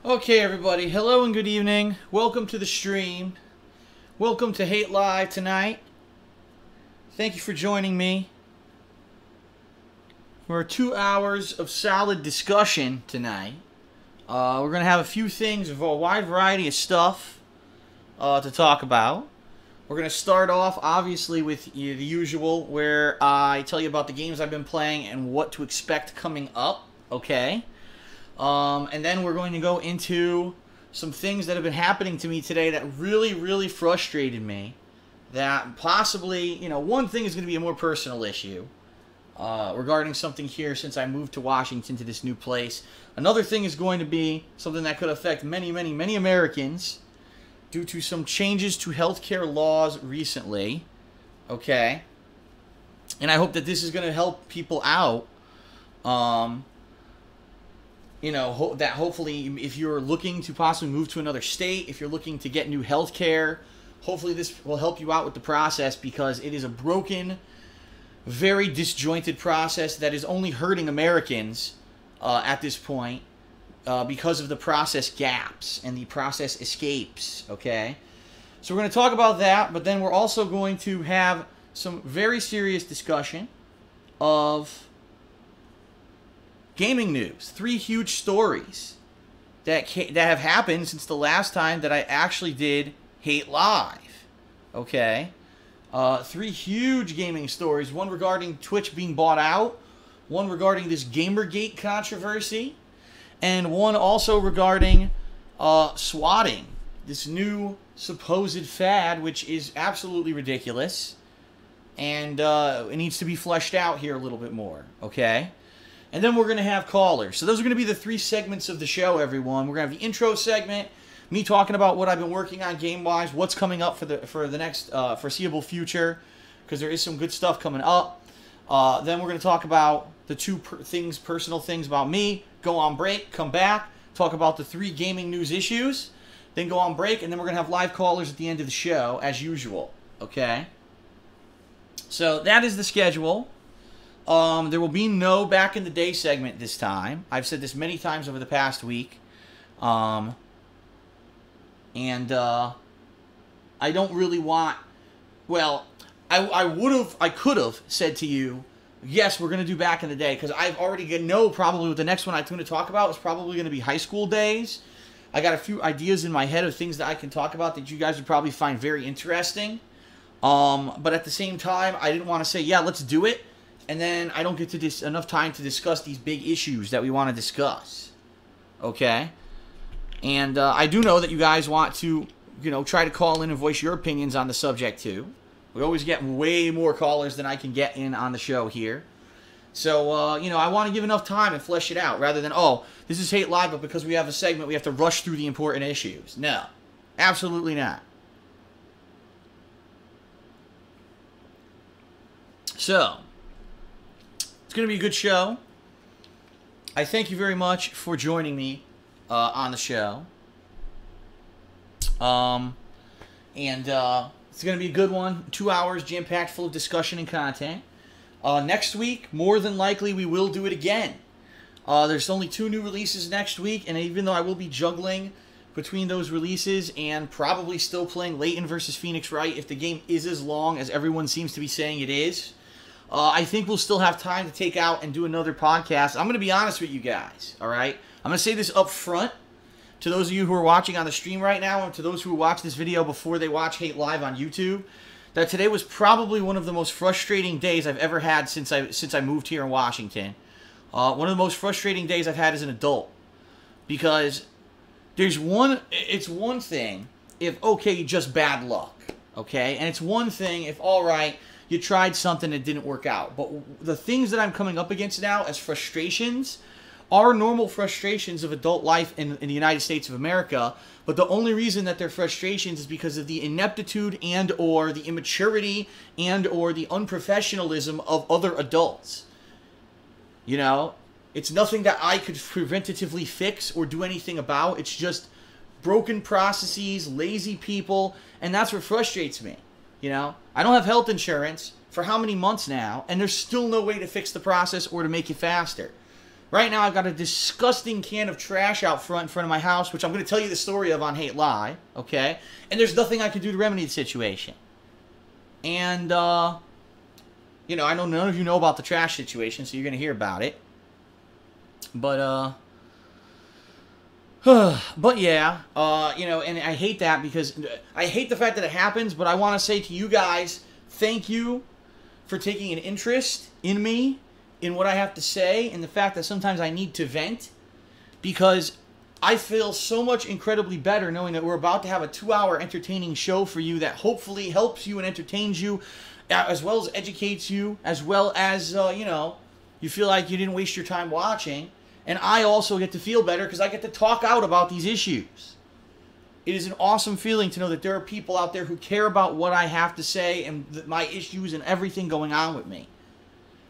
Okay, everybody. Hello and good evening. Welcome to the stream. Welcome to Hate Live tonight. Thank you for joining me for 2 hours of solid discussion tonight. We're going to have a few things, a wide variety of stuff to talk about. We're going to start off, obviously, with the usual, where I tell you about the games I've been playing and what to expect coming up, okay? And then we're going to go into some things that have been happening to me today that really frustrated me. That possibly, one thing is going to be a more personal issue regarding something here since I moved to Washington to this new place. Another thing is going to be something that could affect many Americans due to some changes to healthcare laws recently. Okay? And I hope that this is going to help people out. That hopefully if you're looking to possibly move to another state, if you're looking to get new health care, hopefully this will help you out with the process, because it is a broken, very disjointed process that is only hurting Americans at this point because of the process gaps and the process escapes, okay? So we're going to talk about that, but then we're also going to have some very serious discussion of gaming news. 3 huge stories that have happened since the last time that I actually did Hate Live. Okay? 3 huge gaming stories. One regarding Twitch being bought out. One regarding this Gamergate controversy. And one also regarding swatting. This new supposed fad, which is absolutely ridiculous. And it needs to be fleshed out here a little bit more. Okay? And then we're going to have callers. So those are going to be the 3 segments of the show, everyone. We're going to have the intro segment, me talking about what I've been working on game-wise, what's coming up for the next foreseeable future, because there is some good stuff coming up. Then we're going to talk about the 2 personal things about me, go on break, come back, talk about the 3 gaming news issues, then go on break, and then we're going to have live callers at the end of the show, as usual. Okay? So that is the schedule. There will be no back in the day segment this time. I've said this many times over the past week. I don't really want... Well, I could have said to you, yes, we're going to do back in the day, because I've already know probably what the next one I'm going to talk about is probably going to be high school days. I got a few ideas in my head of things that I can talk about that you guys would probably find very interesting. But at the same time, I didn't want to say, yeah, let's do it. And then I don't get to enough time to discuss these big issues that we want to discuss. Okay? And I do know that you guys want to, try to call in and voice your opinions on the subject too. We always get way more callers than I can get in on the show here. So, I want to give enough time and flesh it out rather than, oh, this is Hate Live, but because we have a segment, we have to rush through the important issues. No. Absolutely not. So... it's going to be a good show. I thank you very much for joining me on the show. It's going to be a good one. 2 hours, jam-packed, full of discussion and content. Next week, more than likely, we will do it again. There's only 2 new releases next week, and even though I will be juggling between those releases and probably still playing Layton versus Phoenix Wright if the game is as long as everyone seems to be saying it is, I think we'll still have time to take out and do another podcast. I'm going to be honest with you guys, all right? I'm going to say this up front to those of you who are watching on the stream right now and to those who watch this video before they watch Hate Live on YouTube, that today was probably one of the most frustrating days I've ever had since I moved here in Washington. One of the most frustrating days I've had as an adult. Because it's one thing if, okay, just bad luck, okay? And it's one thing if, all right, you tried something that didn't work out. But the things that I'm coming up against now as frustrations are normal frustrations of adult life in the United States of America. But the only reason that they're frustrations is because of the ineptitude and or the immaturity and or the unprofessionalism of other adults. It's nothing that I could preventatively fix or do anything about. It's just broken processes, lazy people, and that's what frustrates me. I don't have health insurance for how many months now, and there's still no way to fix the process or to make it faster. Right now, I've got a disgusting can of trash out front in front of my house, which I'm going to tell you the story of on Hate Live, okay? And there's nothing I can do to remedy the situation. And, you know, I know none of you know about the trash situation, so you're going to hear about it. But, but yeah, you know, and I hate that because I hate the fact that it happens, but I want to say to you guys, thank you for taking an interest in me, in what I have to say, and the fact that sometimes I need to vent, because I feel so much incredibly better knowing that we're about to have a 2-hour entertaining show for you that hopefully helps you and entertains you, as well as educates you, as well as, you know, you feel like you didn't waste your time watching. And I also get to feel better because I get to talk out about these issues. It is an awesome feeling to know that there are people out there who care about what I have to say and my issues and everything going on with me.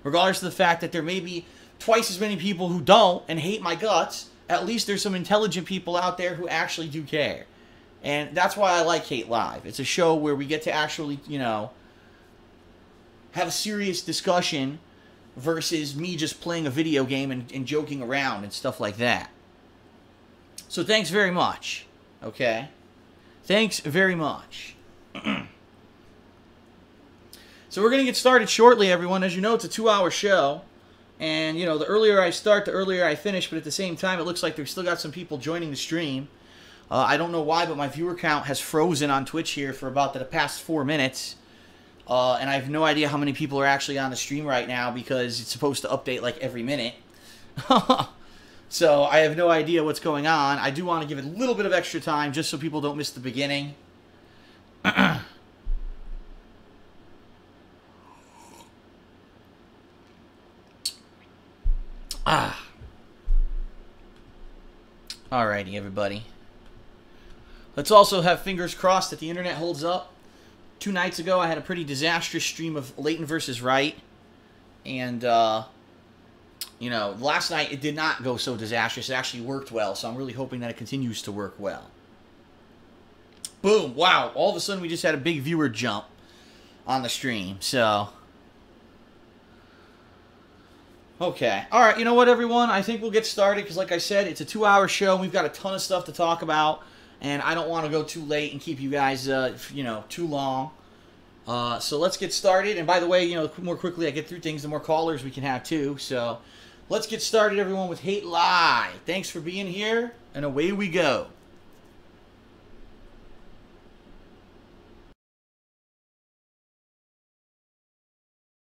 Regardless of the fact that there may be twice as many people who don't and hate my guts, at least there's some intelligent people out there who actually do care. And that's why I like Hate Live. It's a show where we get to actually, you know, have a serious discussion versus me just playing a video game and joking around and stuff like that. So thanks very much. Okay? Thanks very much. So we're going to get started shortly, everyone. As you know, it's a 2-hour show. And, you know, the earlier I start, the earlier I finish. But at the same time, it looks like we've still got some people joining the stream. I don't know why, but my viewer count has frozen on Twitch here for about the past 4 minutes. And I have no idea how many people are actually on the stream right now because it's supposed to update like every minute. So I have no idea what's going on. I do want to give it a little bit of extra time just so people don't miss the beginning. Alrighty, everybody. Let's also have fingers crossed that the internet holds up. 2 nights ago, I had a pretty disastrous stream of Leighton versus Wright. And, you know, last night it did not go so disastrous. It actually worked well, so I'm really hoping that it continues to work well. Boom. Wow. All of a sudden, we just had a big viewer jump on the stream. So, okay. All right. You know what, everyone? I think we'll get started because, like I said, it's a 2-hour show. We've got a ton of stuff to talk about. And I don't want to go too late and keep you guys, you know, too long. So let's get started. And by the way, you know, the more quickly I get through things, the more callers we can have too. So let's get started, everyone, with Hate Live. Thanks for being here, and away we go.